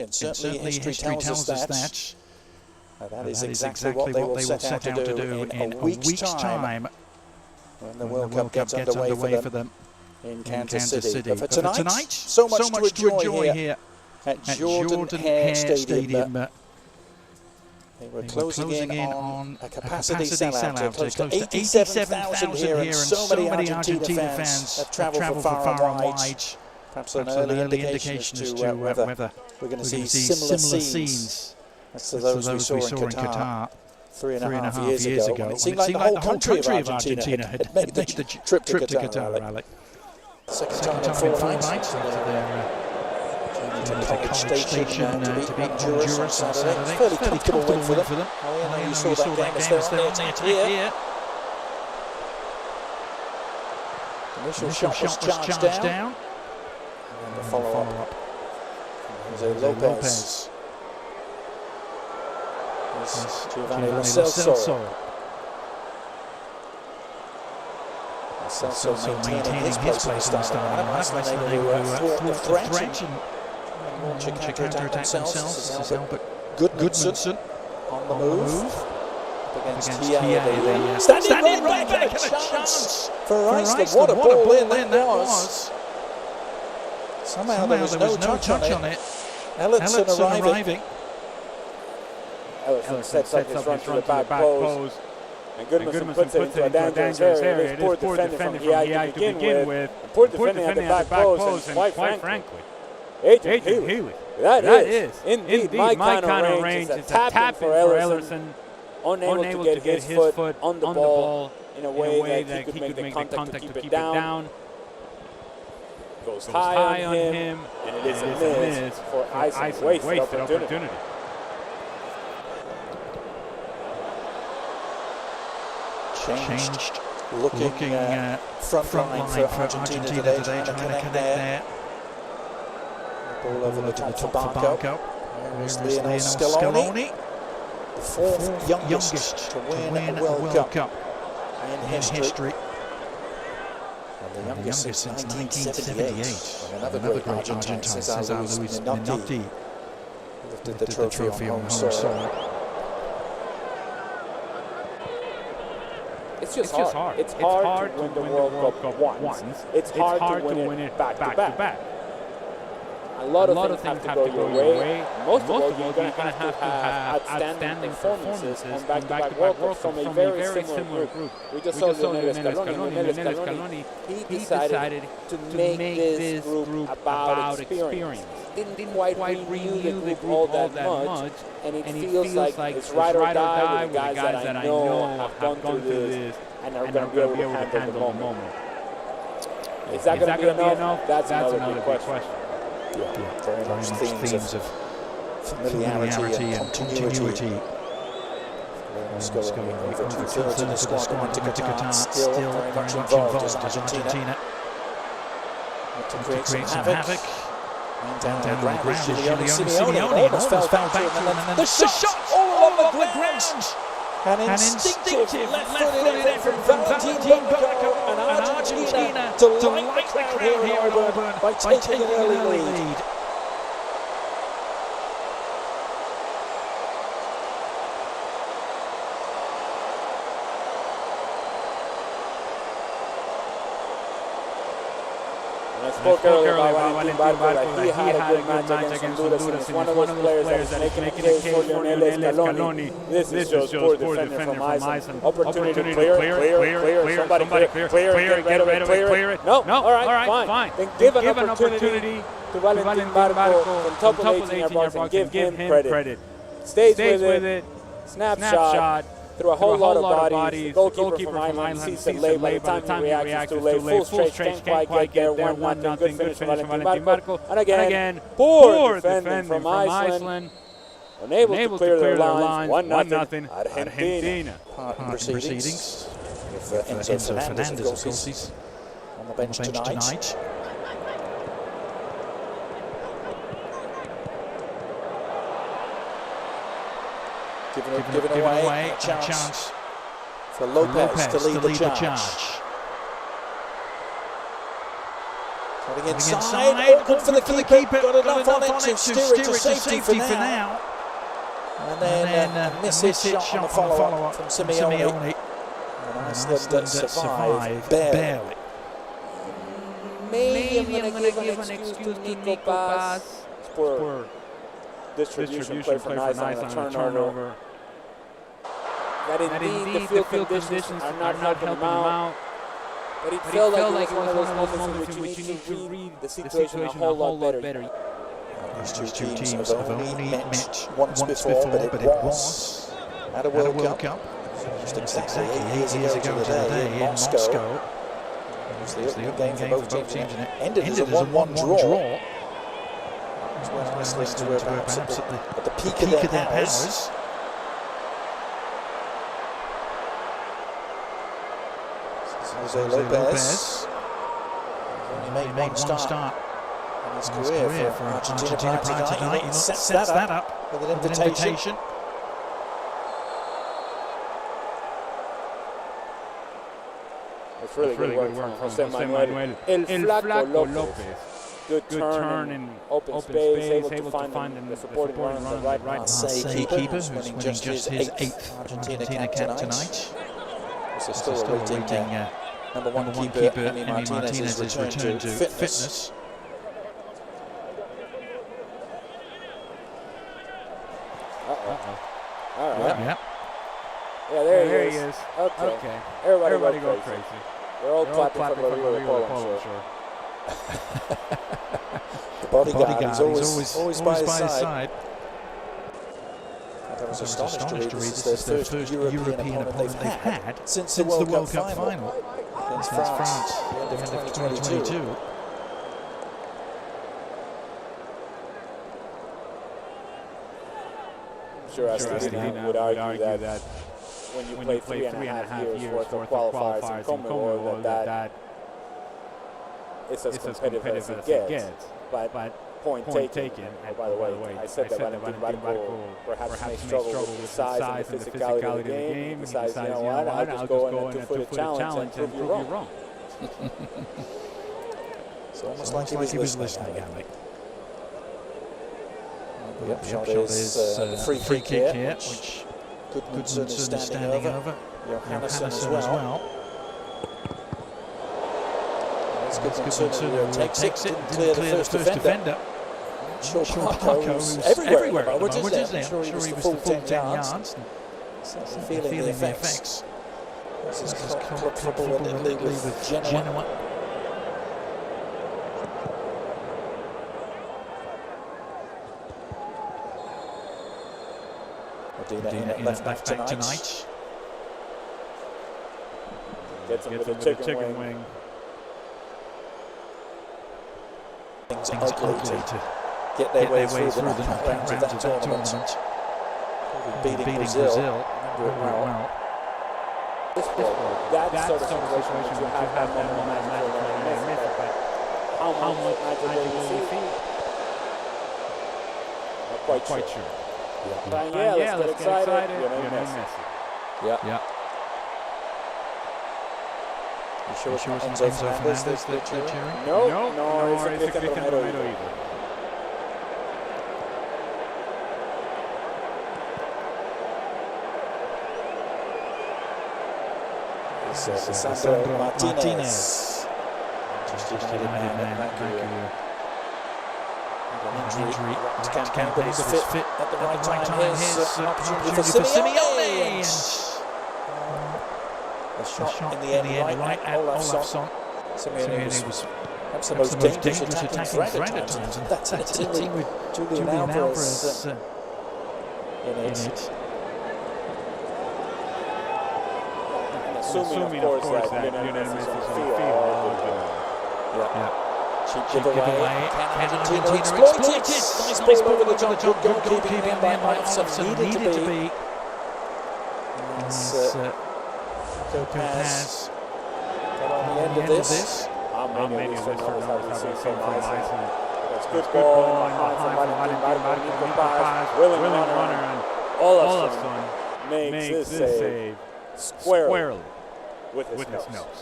And certainly history tells us that. That is exactly what they will set out to do in a week's time when the World Cup gets underway for them in Kansas City. But for tonight, so much to enjoy here at Jordan-Hare Stadium. They were closing in on a capacity sellout, close to 87,000 here, and so many Argentina fans have travelled from far and wide. Perhaps an early indication as to whether we're going to see similar scenes as to those we saw in Qatar 3.5 years ago. It seemed like the whole country of Argentina had made the trip to Qatar, Alec. Second time in 4 nights. To the College Station to beat Honduras on Saturday. It's a fairly comfortable win for them. I know you saw that game as they're on the attack here. Initial shot was charged down. And the follow-up. Jose Lopez. Giovanni Lo Celso. Celso maintaining his place in the starting lineup. Iceland who thought the threat and launch a counter-attack themselves. This is Albert Gudmundsson on the move. Up against Thiago. Standing right back, and a chance for Iceland. What a ball in that was. Somehow there was no touch on it. Elliotson arriving. Elliotson sets up his run to the back post. And Gudmundsson puts it into a dangerous area. It is poor defending from Thiago to begin with. Poor defending at the back post, and quite frankly, Agent Healy. That is indeed my kind of range. It's a tap for Elliotson, unable to get his foot on the ball in a way that he could make the contact to keep it down. Goes high on him, and it is a miss for Iceland. Wasted opportunity. Changed looking front line for Argentina today, trying to connect there. Ball over the top for Barco. There's Lionel Messi, the fourth youngest to win a World Cup in history. And the youngest since 1978. Another great Argentine, Cesar Luis Menotti, lifted the trophy on home soil. It's just hard. It's hard to win the World Cup once. It's hard to win it back to back. A lot of things have to go your way. Most of all, you're going to have to have outstanding performances on back-to-back World Cups from a very similar group. We just saw Lionel Scaloni. He decided to make this group about experience. Didn't quite renew the group all that much, and it feels like it's ride or die with the guys that I know have gone through this and are going to be able to handle the moment. Is that going to be enough? That's another big question. Yeah, very much themes of familiarity and continuity. Scaloni over 2/3 of the squad went to Qatar, still very much involved as Argentina. To create some havoc. And down the ground is Giuliano Simeone. Almost fell back to him, and then the shot all over the ground. An instinctive left-footed effort from Valentín Barco and Argentina to light the crowd here in Auburn by taking an early lead. I spoke earlier about Valentín Barco, that he had a good match against Honduras, and it's one of those players that is making a case for Lionel Scaloni. This is just poor defender from Iceland. Opportunity to clear, somebody clear, get rid of it, clear it. No, all right, fine. Then give an opportunity to Valentín Barco from top of 18-yard box and give him credit. Stays with it, snapshot. Through a whole lot of bodies. The goalkeeper from Iceland sees it late. By the time he reacts, it's too late. Full stretch, can't quite get there. 1-0. Good finish from Valentín Barco. And again, poor defending from Iceland. Unable to clear their lines. 1-0. Argentina. Proceedings. With Enzo Fernandez, of course, he's on the bench tonight. Giving away a chance for Lopez to lead the charge. Coming inside, open for the keeper, got enough on it to steer it to safety for now. And then a missed shot on the follow-up from Simeone. And Iceland survive barely. Maybe I'm going to give an excuse to Nico Paz. Poor distribution play for Iceland on a turnover. That indeed the field conditions are not helping him out. But it felt like it was one of those moments in which you need to read the situation a whole lot better. These two teams have only met once before, but it was at a World Cup. Just exactly 8 years ago today in Moscow. It was the opening game for both teams, and it ended as a 1-1 draw. It was when Iceland were perhaps at the peak of their powers. Jose Lopez only made one start in his career for Argentina prior tonight. He sets that up with an invitation. It's really good work from Jose Manuel. El Flaco Lopez. Good turn in open space, able to find the supporting run on the right. Marseille keeper, who's winning just his 8th Argentina cap tonight. So still awaiting number one keeper Emi Martinez's return to fitness. All right. Yeah, there he is. Okay. Everybody go crazy. They're all clapping for Rodrigo Paul, I'm sure. The bodyguard is always by his side. I was astonished to read this is their first European opponent they've had since the World Cup final against France at the end of 2022. I'm sure Argentina would argue that when you play 3.5 years worth of qualifiers in CONMEBOL, that it's as competitive as it gets. But point taken. And by the way, I said that Valentín Barco perhaps may struggle with the size and the physicality of the game. He decides, you know what, I'll just go in a two-footed challenge and prove you wrong. It's almost like he was listening, Alec. The upshot is the free kick here, which Goodmanson is standing over. Johannesson as well. Goodmanson takes it, didn't clear the first defender. Sure, Barco's everywhere at the moment, isn't he? I'm sure he was the full 10 yards. Feeling the effects. This is club trouble in the league with Genoa. Medina in left back tonight. Gets him with a chicken wing. Things ugly to get their way through the knockout rounds of that tournament. Beating Brazil. Remember it well. That sort of situation which you have that moment but how much magic will you see? Not quite sure. Yeah, let's get excited. Lionel Messi. Yeah. You sure it's not Enzo Fernandez they're cheering? No, it's Cristiano Ronaldo either. This is Lisandro Martinez. Just United man, thank you. An injury to campaign, but he's fit at the right time. Here's an opportunity for Simeone. A shot in the end right at Olafsson. Simeone was perhaps the most dangerous attacking threat at times, and that's a team with Julian Alvarez in it. Assuming, of course, that Lionel Messi is on the field. Cheap giveaway. Can Argentina exploit it? Nice ball over the top. Good goalkeeping in by Olafsson. Needed to be. Lopez got on the end of this. How many of this knows how we see from Iceland? That's good ball behind from Valentín Barco. Nico Paz, willing runner, and Olafsson makes this save squarely with his nose.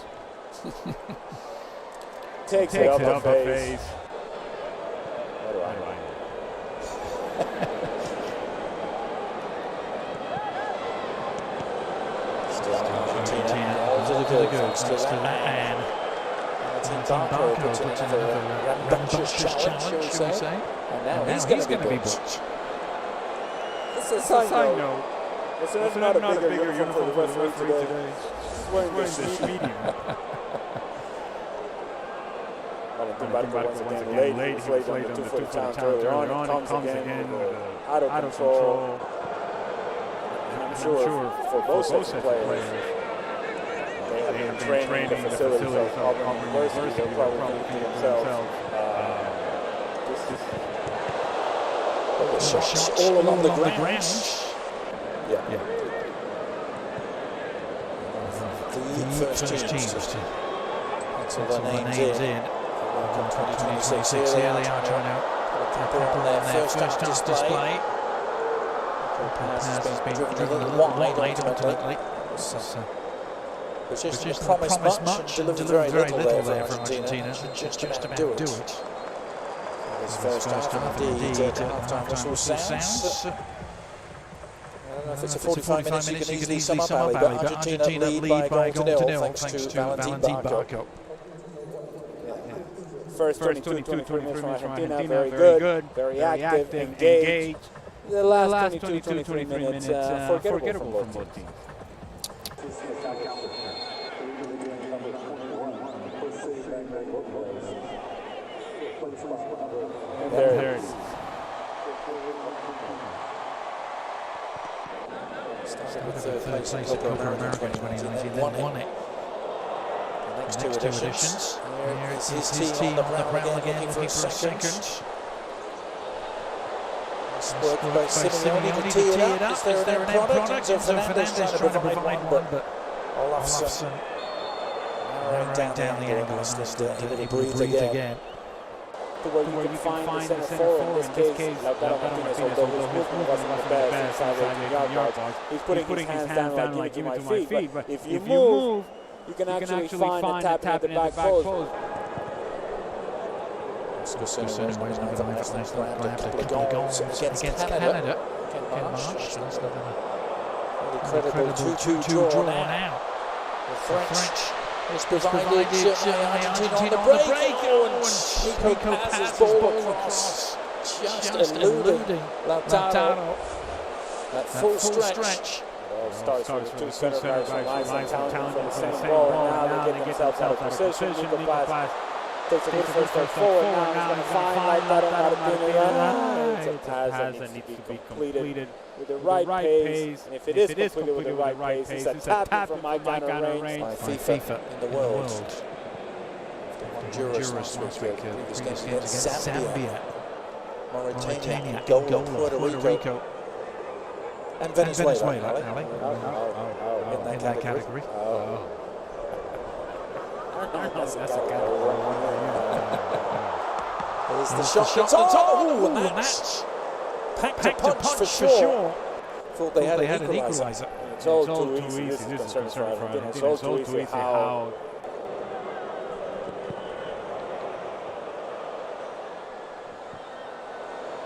takes it up a phase. What do I know? Still Argentina. All to the good. Thanks to that man. Valentín Barco puts in another rambunctious challenge, shall we say. And now he's going to be booked. It's a side note. It's not a bigger uniform for the referee today. He's wearing this medium. Valentín Barco once again late. He was late on the 2-foot challenge earlier on. It comes again out of control. And I'm sure for both sets of players, they have been training the facilities of Auburn University. They'll probably think to themselves, shots all along the ground. Yeah. The first teams to pencil their names in. World Cup 2026. Here they are trying to put a cap on their first half display. Pass has been driven a little wide ultimately. Position that promised much and delivered very little there for Argentina. Should just about do it. This first half, indeed, the half-time whistle sounds. I don't know if it's a 45 minutes, you can easily sum up, Ali, but Argentina lead by goal to nil thanks to Valentín Barco. First 22 minutes from Argentina, very good, very active, engaged. The last 22-23 minutes, forgettable from both teams. And there it is. Started with third place in Copa America 2019, then won it. The next two editions. Here is his team on the prowl again, looking for a second. Work by Simeone to tee it up. Is there an end product? Enzo Fernandez trying to provide one, but Olafsson narrowing down the angle and he let it breathe again. The way you can find the centre forward in this case, Lautaro Martinez, although his movement wasn't the best inside the 18-yard box, he's putting his hands down like, give it to my feet. But if you move, you can actually find a tap at the back post. Discussing ways now that Iceland grabbed a couple of goals against Canada. Ken Marsh. Incredible 2-2 draw now. The French is provided Argentina on the break. And Nico passes ball across, just eluding Lautaro. That full stretch. It all starts with the two center backs from Iceland challenging for the same ball. Now they get themselves out of position. Nico pass. Takes a good first step forward. Now he's going to find Lautaro Martinez. It's a pass that needs to be completed with the right pace. And if it is completed with the right pace, it's a tap from Mike out of range by FIFA in the world. Honduras last week, previous games against Zambia, Mauritania, Angola, Puerto Rico, and Venezuela. In that category. That's a category. There's the shot. It's on. And that's packed a punch for sure. Thought they had an equaliser. It's all too easy. This is concerned for Argentina. It's all too easy how...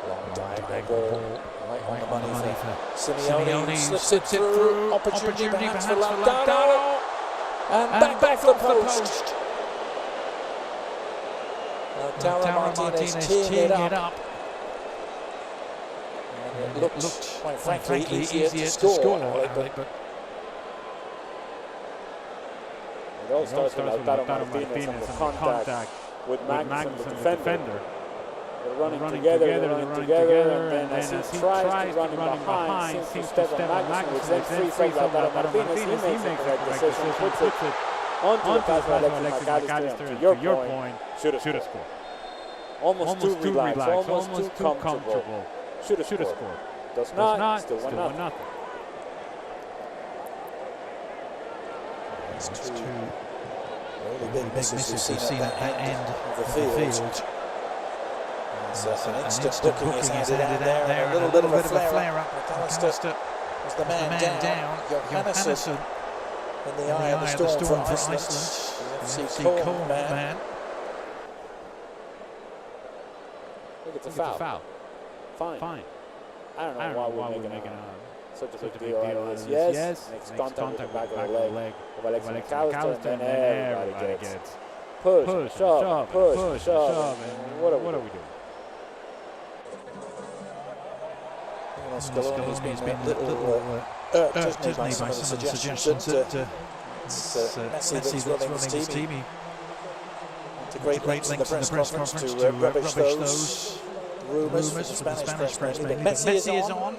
Long diagonal right on the money for Simeone. Slips it through. Opportunity perhaps for Lautaro. And back for the post. Lautaro Martinez teeing it up. And it looked, quite frankly, easier to score. But it all starts with Lautaro Martinez and the contact with Magnus, the defender. They're running together, and then as he tries to run behind, seems to step on Magnus, which then frees up Lautaro Martinez. He makes the correct decision, puts it onto the pass by Alexis McAllister, and to your point, should have scored. Almost too relaxed, almost too comfortable. Should have scored. Does not, still 1-0. That's two really big misses we've seen at that end of the field. An instant booking is handed out there, and a little bit of a flare-up. McAllister was the man down. Jordan-Hare in the eye of the storm for Iceland. The FC Cole man. it's a foul. Fine. I don't know why we're making such a big deal out of this. Yes, makes contact with the back of the leg of Valentín Barco, and then everybody gets push, shove. What are we doing? Scaloni's been a little irked, hasn't he, by some of the suggestions that Messi that's running his team. To great lengths in the press conference to rubbish those rumours from the Spanish press. But Messi is on,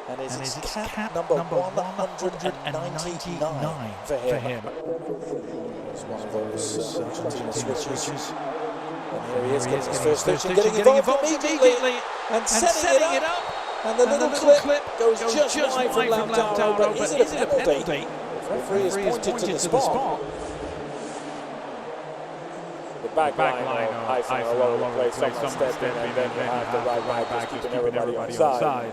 and is his cap number 199 for him. It's one of those Argentina switches. And here he is getting his first touch and getting involved immediately and setting it up. And the little clip goes just wide from Lautaro, but is it a penalty? The referee has pointed to the spot. The back line of Iceland all over the place, someone stepped in, and then you have the right back just keeping everybody on side.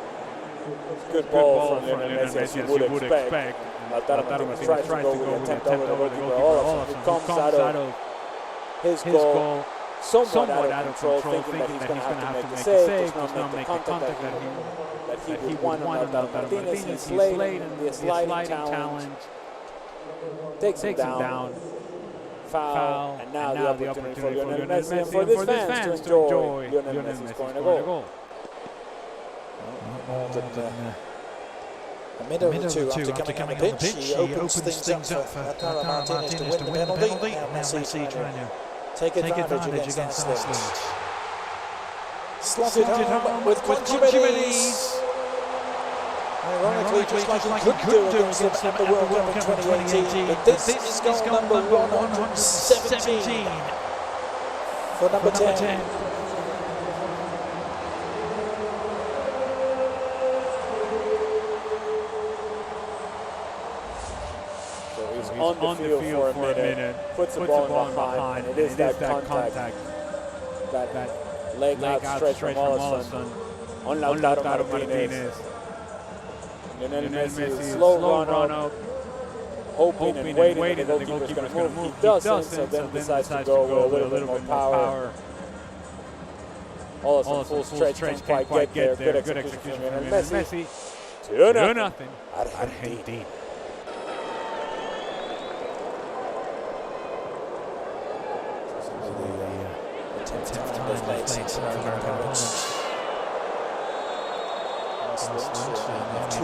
Good ball from Lionel Messi, as you would expect. Lautaro tries to go with an attempt over the goalkeeper Olsen, who comes out of his goal somewhat out of control, thinking that he's going to have to make the save, does not make the contact that he would want on Lautaro Martinez. He's late, and the sliding challenge takes him down. Foul, and now the opportunity for Lionel Messi and for these fans to enjoy Lionel Messi scoring a goal. More than a minute or two after coming on the pitch, he opens things up for Thiago Martinez to win the penalty. Now Messi trying to take advantage against Iceland. Slotted home with consummate. Ironically, just like he could do against them at the World Cup in 2018. But this is goal number 117 for number 10. On the field for a minute, puts the ball behind, and it is that contact, that leg outstretched from Olsen on Lautaro Martinez. Lionel Messi, slow run up, hoping and waiting that the goalkeeper's going to move. He doesn't, so then decides to go with a little bit more power. Olsen full stretch, can't quite get there. Good execution from Lionel Messi. 2-0. Argentina.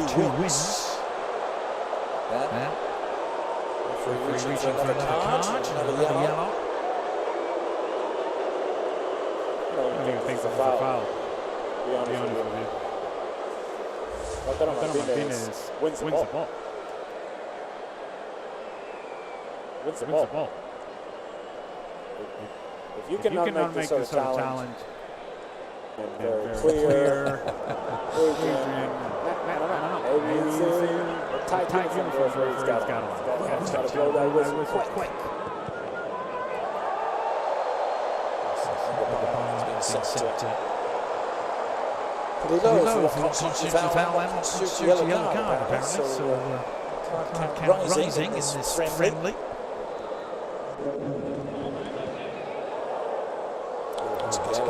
Two wins. Reaching for another card, another yellow. I don't even think it's a foul. Be honest with you. Lautaro Martinez wins the ball. Wins the ball. If you cannot make this sort of challenge, very clear, maybe it's a tight uniform where he's got to blow that whistle quick. Pretty low, so what constitutes a foul and constitutes a yellow card, apparently. So card rising in this friendly.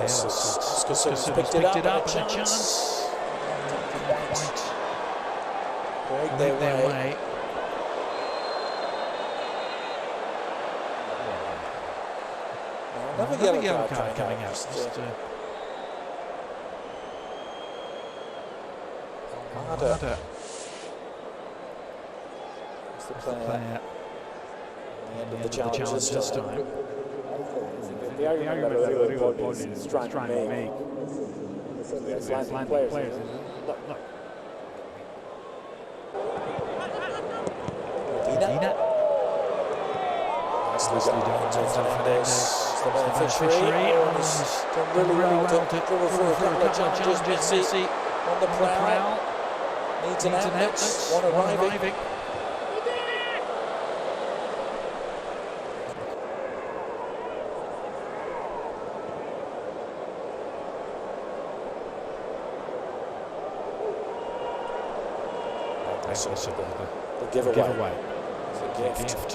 Scaloni's picked it up and a chance. Break their way. Another yellow card coming out. Almada. That's the player. At the end of the challenge this time. The argument that Rodrigo is trying to make the Icelandic players. Look. Medina. Nicely done to Fernandez. The beneficiary. He's done really well to dribble through a couple of challenges. Messi on the prowl. Needs an outlet. One arriving. The giveaway. It's a gift.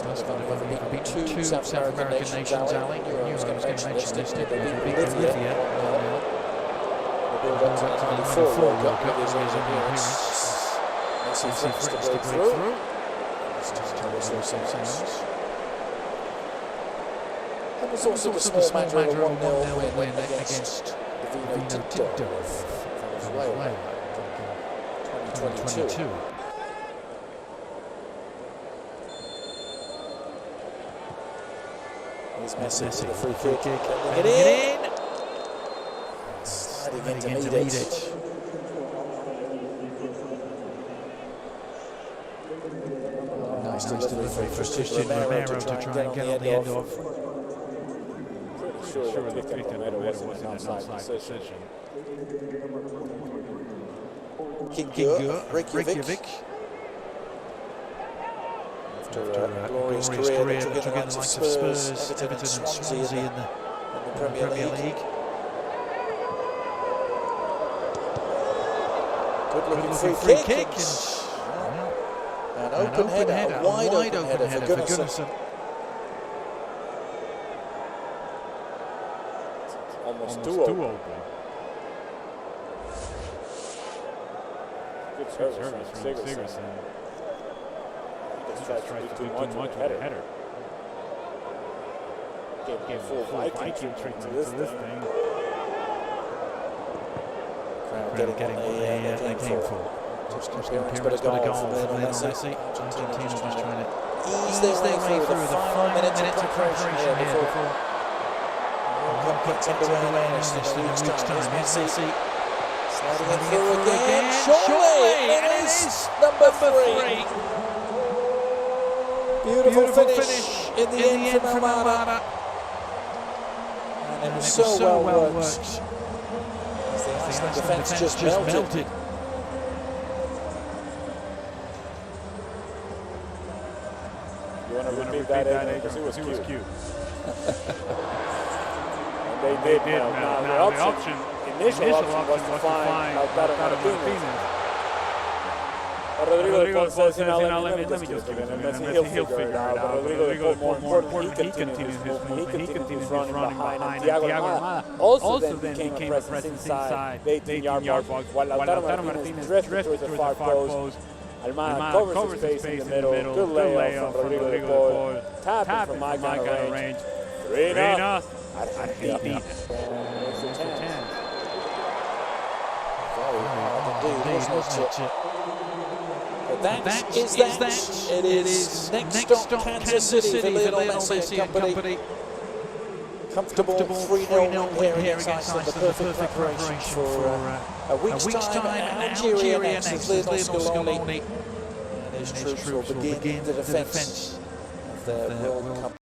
They've beat two South American nations, Ali. I was going to mention this, didn't they? They beat Bolivia. They build up to the 94 World Cup with his appearance. Messi flicks to break through. That was also the small matter of a 1-0 win against the Vino Tinto of Venezuela in 2022. Here's Messi with a free kick, getting it in. Sliding into Medic. Nice delivery for Christian Romero to try and get on the end of. Pretty sure that Christian Romero was in an outside position. Kingur, Reykjavik. After a glorious career that took in the likes of Spurs, Everton and Swansea in the Premier League. Good looking free kick. An open header, a wide open header for Gunnarsson. Almost too open. Good service from Sigurdsson. He just tries to do too much with the header. Gave full Viking treatment to this thing. Crowd getting what they came for. Just an appearance, but a goal for Lionel Messi. Argentina just trying to ease their way through the final minutes of preparation here before the World Cup gets underway in earnest in a week's time. Messi sliding it through again. Surely it is number 3. Beautiful finish in the end from Almada. And it was so well worked. As the Iceland defence just melted. You want to repeat that, because it was cute. And they did. Now the initial option was to find Lautaro Martinez. But Rodrigo de Paul says, let me just give it. And Messi, he'll figure it out. But Rodrigo de Paul, more important, he continues his movement. He continues running behind. And Thiago Almada also then became a presence inside the 18-yard box, while Lautaro Martinez drifted towards the far post. Almada covers his face in the middle. Good layoff from Rodrigo de Paul. Tapping from my kind of range. Reina. Argentina. There's the 10. Very hard indeed, wasn't it? But that is that. It is next stop Kansas City for Lionel Messi and company. Comfortable 3-0 win here against Iceland. The perfect preparation for a week's time at Algeria next as Lionel Scaloni and his troops will begin the defence of their World Cup.